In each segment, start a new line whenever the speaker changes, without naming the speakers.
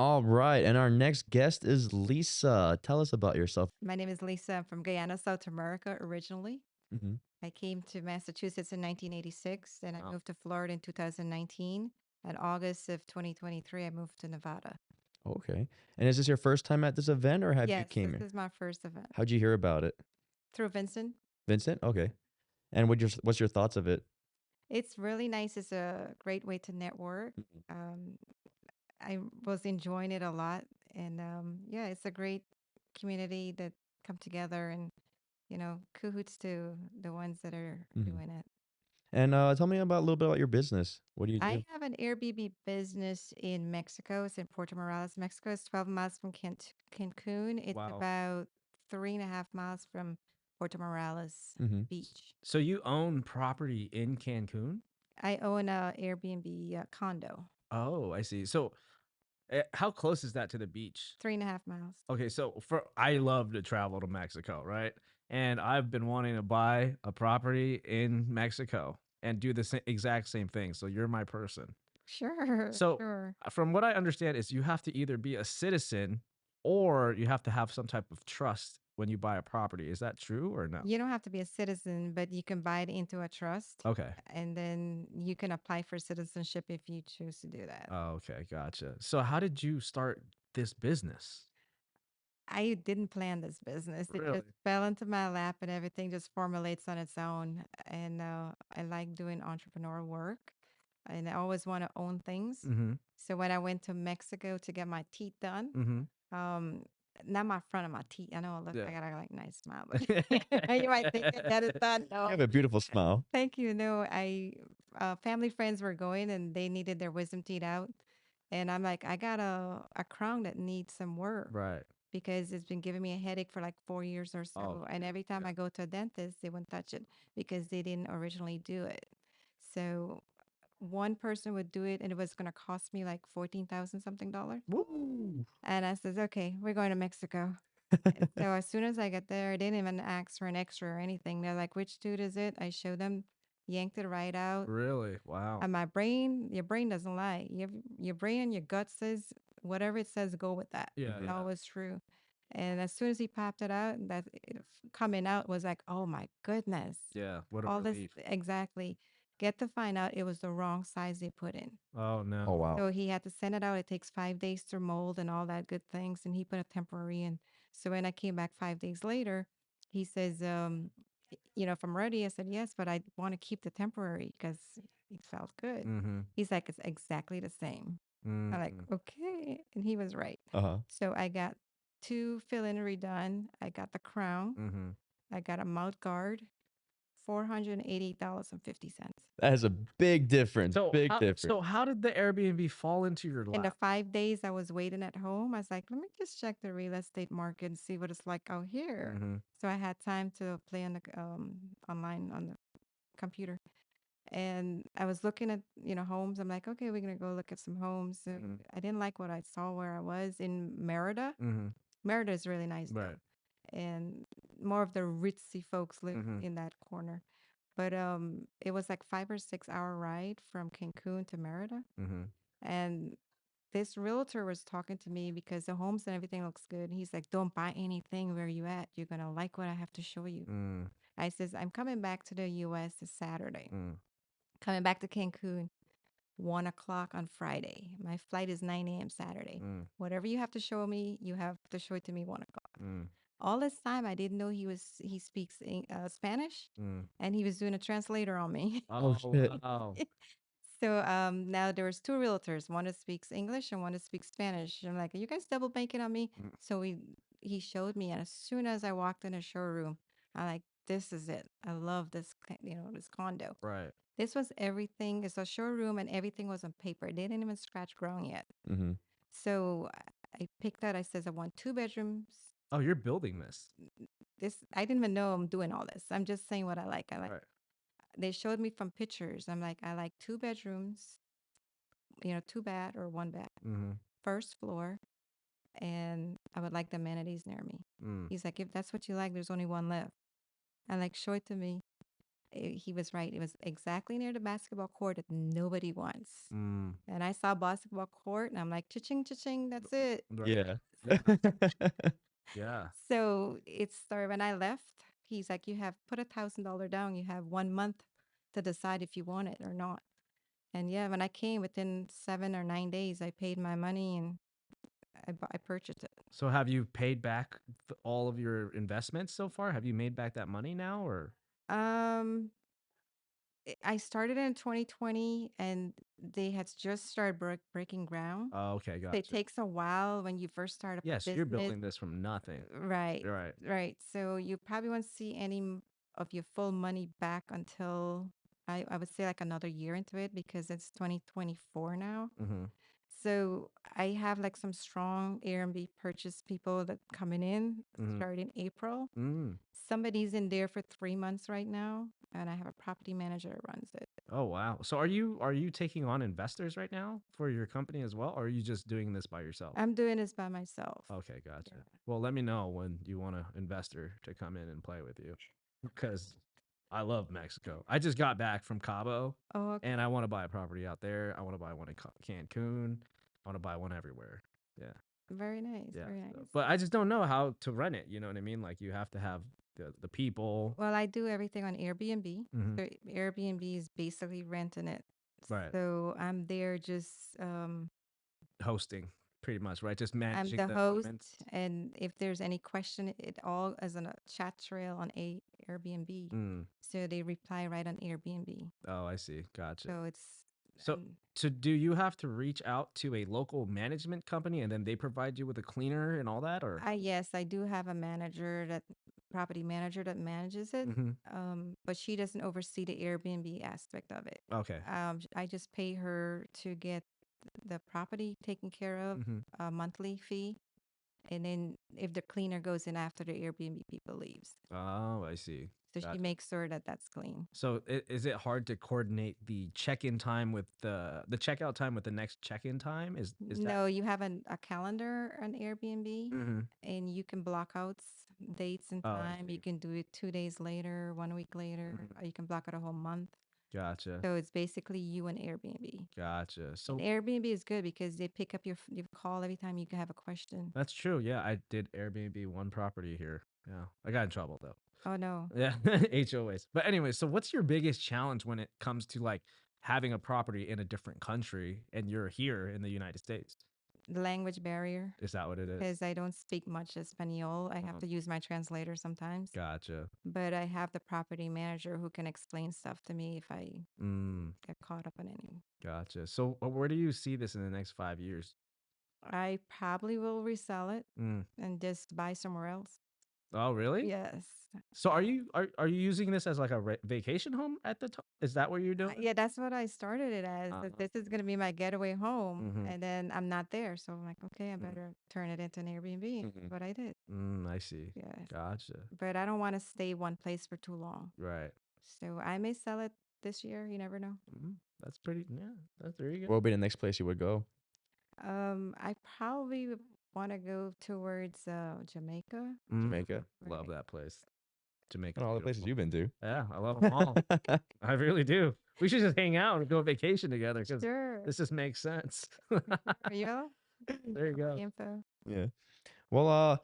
All right. And our next guest is Lisa. Tell us about yourself.
My name is Lisa. I'm from Guyana, South America originally.
Hmm.
I came to Massachusetts in 1986 and I
Wow.
moved to Florida in 2019. In August of 2023, I moved to Nevada.
Okay. And is this your first time at this event or have you
Yes,
came
this
here?
is my first event.
How'd you hear about it?
Through Vincent.
Vincent? Okay. And what's your thoughts of it?
It's really nice. It's a great way to network.
Mhm.
Um, I was enjoying it a lot. And yeah, it's a great community that come together and, cahoots to the ones that are
Mhm.
doing it.
And tell me about a little bit about your business. What do you
I
do?
have an Airbnb business in Mexico. It's in Puerto Morales, Mexico. It's 12 miles from Cancun. It's
Wow.
about 3.5 miles from Puerto Morales
Hmm.
beach.
So you own property in Cancun?
I own a Airbnb condo,
Oh, I see. So how close is that to the beach?
3.5 miles.
Okay, so for I love to travel to Mexico, right? And I've been wanting to buy a property in Mexico and do the exact same thing. So you're my person.
Sure,
So
sure.
from what I understand is you have to either be a citizen or you have to have some type of trust when you buy a property. Is that true or no?
You don't have to be a citizen, but you can buy it into a trust,
Okay.
and then you can apply for citizenship if you choose to do that.
Oh, okay, gotcha. So how did you start this business?
I didn't plan this business. It
Really?
just fell into my lap and everything just formulates on its own. And I like doing entrepreneurial work and I always want to own things.
Mm-hmm.
So when I went to Mexico to get my teeth done,
Mm-hmm.
um, not my front of my teeth. I know, look,
Yeah.
I got a like nice smile, but you might think that is done.
You
No,
have a beautiful smile.
thank you. No, family friends were going and they needed their wisdom teeth out. And I'm like, I got a crown that needs some work
Right.
because it's been giving me a headache for like 4 years or
Oh,
so. And every time
yeah.
I go to a dentist, they won't touch it because they didn't originally do it. So one person would do it and it was going to cost me like 14,000 something dollars.
Woo.
And I says, okay, we're going to Mexico. And so as soon as I get there, I didn't even ask for an extra or anything. They're like, which tooth is it? I showed them, yanked it right out.
Really? Wow.
And my brain, your brain doesn't lie. Your brain and your gut says whatever it says, go with that.
Yeah,
It's
Mhm.
yeah.
always true. And as soon as he popped it out, coming out was like, oh my goodness,
Yeah. What a
all this
relief.
exactly. Get to find out it was the wrong size they put in.
Oh
Oh,
no.
wow.
So he had to send it out. It takes 5 days to mold and all that good things. And he put a temporary in. So when I came back 5 days later, he says, if I'm ready, I said, yes, but I want to keep the temporary because it felt good.
Mm-hmm.
He's like, it's exactly the same. I'm like,
Mm-hmm.
okay. And he was right.
Uh-huh.
So I got two fill-in redone. I got the crown.
Mm-hmm.
I got a mouth guard, $480.50.
That is a big difference. Big difference.
So how did the Airbnb fall into your
In the
lap?
5 days I was waiting at home, I was like, let me just check the real estate market and see what it's like out here.
Mm-hmm.
So I had time to play on the online on the computer. And I was looking at, homes. I'm like, okay, we're gonna go look at some homes.
Mm-hmm.
I didn't like what I saw where I was in Merida.
Mm-hmm.
Merida is really nice
Right.
though. And more of the ritzy folks live
Mm-hmm.
in that corner. But it was like 5 or 6 hour ride from Cancun to Merida.
Mm-hmm.
And this realtor was talking to me because the homes and everything looks good. He's like, don't buy anything where you at. You're gonna like what I have to show you.
Mm.
I says, I'm coming back to the US this Saturday.
Mm.
Coming back to Cancun, 1 o'clock on Friday. My flight is 9 a.m. Saturday.
Mm.
Whatever you have to show me, you have to show it to me 1 o'clock.
Mm.
All this time, I didn't know he speaks Spanish,
Mm.
and he was doing a translator on me.
Oh, shit.
Wow.
So now there was two realtors, one that speaks English and one that speaks Spanish. I'm like, are you guys double banking on me?
Mm.
So he showed me, and as soon as I walked in the showroom, I'm like, this is it. I love this, this condo.
Right.
This was everything. It's a showroom, and everything was on paper. They didn't even scratch ground yet.
Mm-hmm.
So I picked out. I says I want 2 bedrooms.
Oh, you're building this.
This I didn't even know I'm doing all this. I'm just saying what I like. I like.
Right.
They showed me from pictures. I'm like, I like 2 bedrooms, 2 bath or 1 bath,
Mm-hmm.
first floor, and I would like the amenities near me.
Mm.
He's like, if that's what you like, there's only one left. I like, show it to me. he was right. It was exactly near the basketball court that nobody wants.
Mm,
And I saw basketball court, and I'm like, cha-ching, cha-ching, that's it.
right.
Yeah.
Yeah. Yeah.
So it started when I left. He's like, you have put $1,000 down. You have 1 month to decide if you want it or not. And yeah, when I came within 7 or 9 days, I paid my money and I purchased it.
So have you paid back all of your investments so far? Have you made back that money now or?
Um, I started in 2020 and they had just started breaking ground.
Oh, okay,
So it
gotcha.
takes a while when you first start up a
Yes, you're
business.
building this from nothing.
Right,
You're right.
right. So you probably won't see any of your full money back until I would say like another year into it because it's 2024 now.
Mm-hmm.
So I have like some strong Airbnb purchase people that coming in
Mm-hmm.
starting April.
Mm.
Somebody's in there for 3 months right now, and I have a property manager that runs it.
Oh wow. So are you taking on investors right now for your company as well, or are you just doing this by yourself?
I'm doing this by myself.
Okay, gotcha.
Yeah.
Well, let me know when you want an investor to come in and play with you because I love Mexico. I just got back from Cabo
Oh, okay.
and I want to buy a property out there. I want to buy one in Cancun. I want to buy one everywhere. Yeah.
Very nice.
Yeah.
Very
So,
nice.
but I just don't know how to run it. You know what I mean? Like you have to have the people.
Well, I do everything on Airbnb.
Hmm.
So Airbnb is basically renting it.
Right.
So I'm there just
Hosting pretty much, right? Just
I'm
managing
the
the
host,
appointments.
and if there's any question, it all is on a chat trail on Airbnb.
Mm.
So they reply right on Airbnb.
Oh, I see. Gotcha.
So it's
So,
and
do you have to reach out to a local management company and then they provide you with a cleaner and all that, or?
yes, I do have a manager that property manager that manages it.
Mm-hmm.
But she doesn't oversee the Airbnb aspect of it.
Okay.
I just pay her to get the property taken care of,
Mm-hmm.
a monthly fee, and then if the cleaner goes in after the Airbnb people leaves,
Oh, I see.
so she
Gotcha.
makes sure that that's clean.
So, is it hard to coordinate the check-in time with the checkout time with the next check-in time? Is that?
No, you have a calendar on Airbnb,
Mm-hmm.
and you can block out dates and
Oh, I
time. You
see.
can do it 2 days later, 1 week later,
Mhm.
or you can block out a whole month.
Gotcha.
So it's basically you and Airbnb.
Gotcha.
And
So
Airbnb is good because they pick up your call every time you have a question.
that's true. Yeah, I did Airbnb one property here. Yeah, I got in trouble though.
Oh no,
Yeah, HOAs. But anyway, so what's your biggest challenge when it comes to like having a property in a different country and you're here in the United States?
the language barrier.
Is that what it is?
Because I don't speak much Espanol. I have
Uh-huh.
to use my translator sometimes.
Gotcha.
But I have the property manager who can explain stuff to me if I
Mm,
get caught up in any.
gotcha. So where do you see this in the next 5 years?
I probably will resell it
Mm.
and just buy somewhere else.
Oh, really?
Yes.
So are you using this as like a vacation home at the top? Is that what you're doing?
Yeah, that's what I started it as. That
Uh-huh.
this is going to be my getaway home.
Mm-hmm.
And then I'm not there. So I'm like, okay, I
Mm-hmm.
better turn it into an Airbnb. And
Mm-hmm.
that's what I did.
I see.
Yes.
Gotcha.
But I don't want to stay one place for too long.
Right.
So I may sell it this year. You never know.
That's pretty. Yeah. That's there you
What
go.
would be the next place you would go?
I probably want to go towards Jamaica.
Jamaica.
Love
Right.
that place.
And
Jamaica's
all the places
beautiful.
you've been to.
Yeah, I love them all. I really do. We should just hang out and go vacation together because
Sure.
this just makes sense.
You know,
There you go.
info.
Yeah. Well,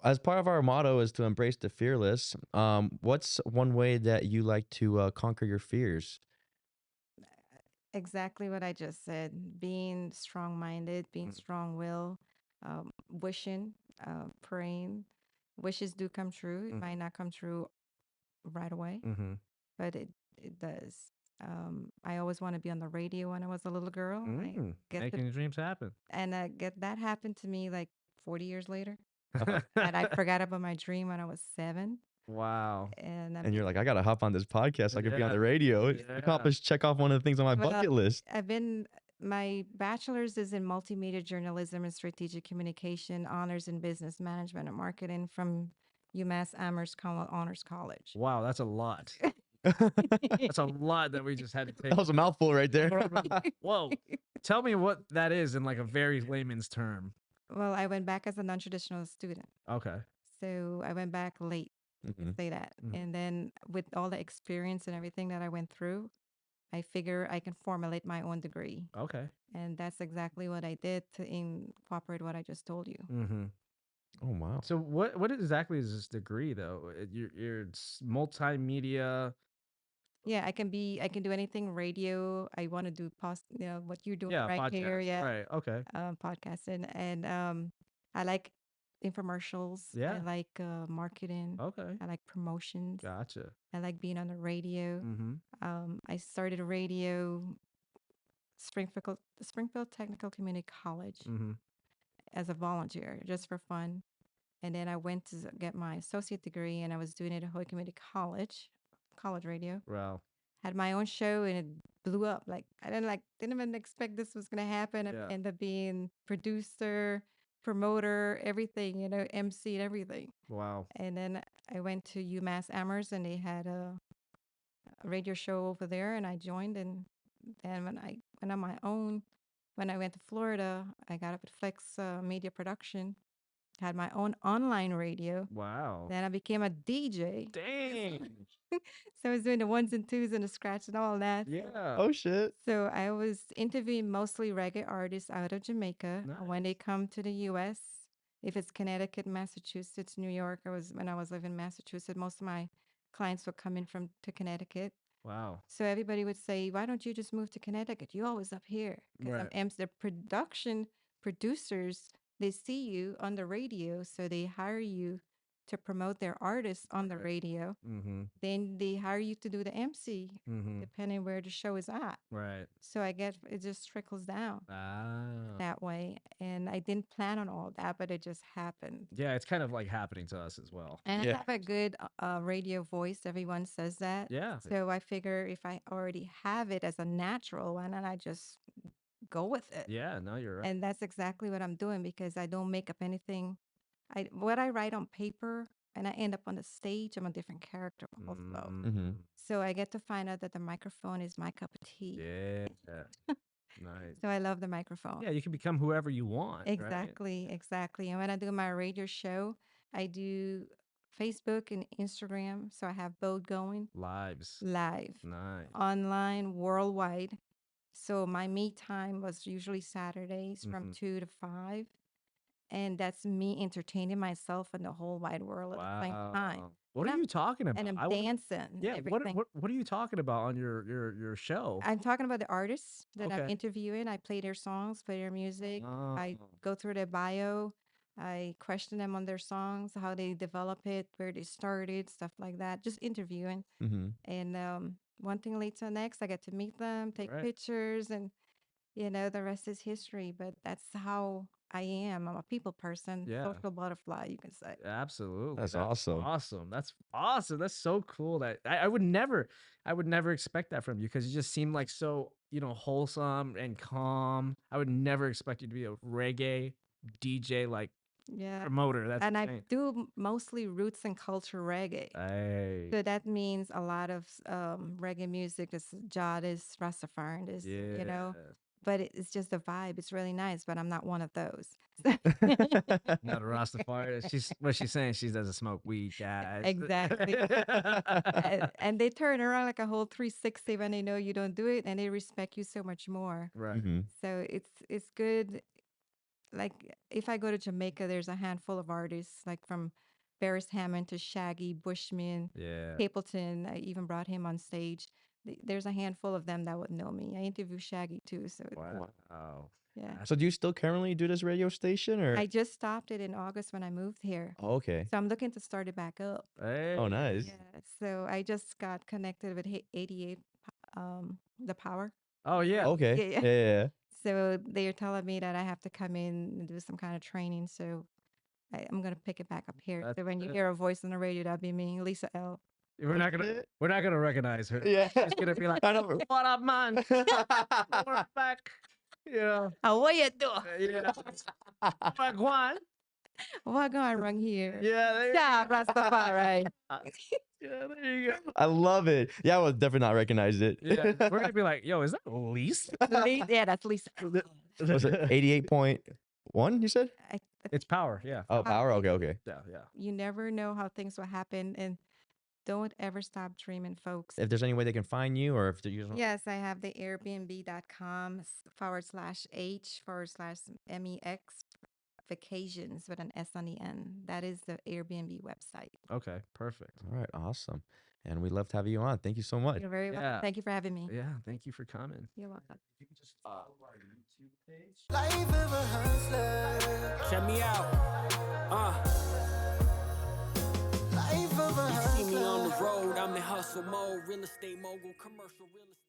as part of our motto is to embrace the fearless. What's one way that you like to conquer your fears?
Exactly what I just said. Being strong minded, being
Mm,
strong will, wishing, praying. Wishes do come true. It
mhm,
might not come true right away,
mhm,
but it does. I always want to be on the radio when I was a little girl. I get the
Making your dreams happen.
and get that happened to me like 40 years later,
Uh-huh.
and I forgot about my dream when I was 7.
Wow.
And
And you're like, I gotta hop on this podcast so I could be on
Yeah.
the radio.
Yeah.
Check off one of the things on my
well,
bucket list.
my bachelor's is in multimedia journalism and strategic communication, honors in business management and marketing from UMass Amherst Honors College.
Wow, that's a lot.
That
That's a lot that we just had to take.
was a mouthful right there.
Whoa. Tell me what that is in like a very layman's term.
Well, I went back as a non-traditional student.
Okay.
So I went back late. I can
Mhm.
say that.
Mhm.
And then with all the experience and everything that I went through, I figure I can formulate my own degree.
Okay.
And that's exactly what I did to incorporate what I just told you.
Mm-hmm.
Oh wow.
So what exactly is this degree though? It's multimedia.
Yeah, I can do anything radio. I want to do what you're doing
Yeah,
right here.
podcast.
Yeah,
Right. Okay.
podcasting. And I like infomercials. I
Yeah.
like marketing.
Okay.
I like promotions.
Gotcha.
I like being on the radio.
Mm-hmm.
I started a radio Springfield Technical Community College
Mm-hmm.
as a volunteer, just for fun. And then I went to get my associate degree, and I was doing it at Hoy Community College radio.
Wow.
Had my own show, and it blew up. Like I didn't even expect this was gonna happen. I
Yeah.
ended up being producer, promoter, everything, MC and everything.
Wow.
And then I went to UMass Amherst, and they had a radio show over there, and I joined. And then when I went on my own, when I went to Florida, I got up at Flex Media Production, had my own online radio.
Wow.
Then I became a DJ.
Dang.
So I was doing the ones and twos and the scratch and all that.
Yeah.
Oh shit.
So I was interviewing mostly reggae artists out of Jamaica when they
Nice.
come to the US. If it's Connecticut, Massachusetts, New York, when I was living in Massachusetts, most of my clients were coming from to Connecticut.
Wow.
So everybody would say, "Why don't you just move to Connecticut? You're always up here." Because
Right.
the production producers, they see you on the radio, so they hire you to promote their artists on the
Right.
radio.
Mm-hmm.
Then they hire you to do the MC,
Mm-hmm.
depending where the show is at.
Right.
So I guess it just trickles down
Ah.
that way. And I didn't plan on all that, but it just happened.
Yeah, it's kind of like happening to us as well.
And I
Yeah.
have a good radio voice. Everyone says that.
Yeah.
So I figure if I already have it as a natural, why not I just go with it?
Yeah, no, you're right.
And that's exactly what I'm doing because I don't make up anything. What I write on paper and I end up on the stage, I'm a different character also.
Mm-hmm.
So I get to find out that the microphone is my cup of tea.
Yeah. Nice.
So I love the microphone.
Yeah, you can become whoever you want, right?
Exactly, exactly. And when I do my radio show, I do Facebook and Instagram. So I have both going
Lives.
live,
Nice.
online, worldwide. So my me time was usually Saturdays from 2 to 5. And that's me entertaining myself and the whole wide world at the same time.
Wow. What
And
are
I'm
you talking about?
and I'm
I wanna,
dancing,
yeah,
everything.
what are you talking about on your show?
I'm talking about the artists that I'm
Okay.
interviewing. I play their songs, play their music. I
Oh,
go through their bio. I question them on their songs, how they develop it, where they started, stuff like that. Just interviewing.
Mm-hmm.
And one thing leads to the next. I get to meet them, take
right.
pictures, and the rest is history. But that's how I am. I'm a people person,
Yeah.
social butterfly, you can say.
Absolutely.
That's awesome.
Awesome. That's awesome. That's so cool. That I would never expect that from you because you just seem like so, wholesome and calm. I would never expect you to be a reggae DJ like
Yeah.
promoter. That's
And I
insane.
do mostly roots and culture reggae.
Hey.
So that means a lot of reggae music is jihadist, Rastafarian,
Yeah.
but it's just a vibe. It's really nice, but I'm not one of those.
Not a Rastafari. She's saying she doesn't smoke weed, guys.
Exactly. And they turn around like a whole 360 when they know you don't do it, and they respect you so much more.
Right.
Mm-hmm.
So it's good. Like if I go to Jamaica, there's a handful of artists, like from Barris Hammond to Shaggy, Bushman,
Yeah.
Capleton. I even brought him on stage. There's a handful of them that would know me. I interview Shaggy too, so
Wow.
yeah.
So do you still currently do this radio station or?
I just stopped it in August when I moved here,
Oh, okay.
so I'm looking to start it back up.
Hey.
Oh, nice.
Yeah, so I just got connected with 88, the power.
Oh yeah.
Okay.
Yeah, yeah.
Yeah.
So they're telling me that I have to come in and do some kind of training. So I'm gonna pick it back up here.
That's
So when you
it.
hear a voice on the radio, that'd be me, Lisa L.
We're not gonna recognize her.
Yeah.
She's gonna be like,
I know.
"What up, man? We're back." Yeah.
How what you do?
Yeah. Back one.
What going wrong here?
Yeah. There you
Yeah,
go.
Rastafari.
Yeah. There you go.
I love it. Yeah, I would definitely not recognize it.
Yeah. We're gonna be like, "Yo, is that Lisa?"
Yeah, that's Lisa.
Was it 88.1? one you said?
I,
It's power. Yeah.
Oh, power. Okay, okay.
Yeah. Yeah.
you never know how things will happen, and don't ever stop dreaming, folks.
If there's any way they can find you, or if they're using.
Yes, I have the airbnb.com/h/MEX vacations with an S on the end. That is the Airbnb website.
Okay. Perfect.
All right, awesome. And we love to have you on. Thank you so much.
You're very welcome.
Yeah.
Thank you for having me.
Yeah. Thank you for coming.
You're welcome.
Life of a hustler.
Check me out.
Life of a
You see me on the
hustler.
road, I'm in hustle mode, real estate mogul, commercial real estate.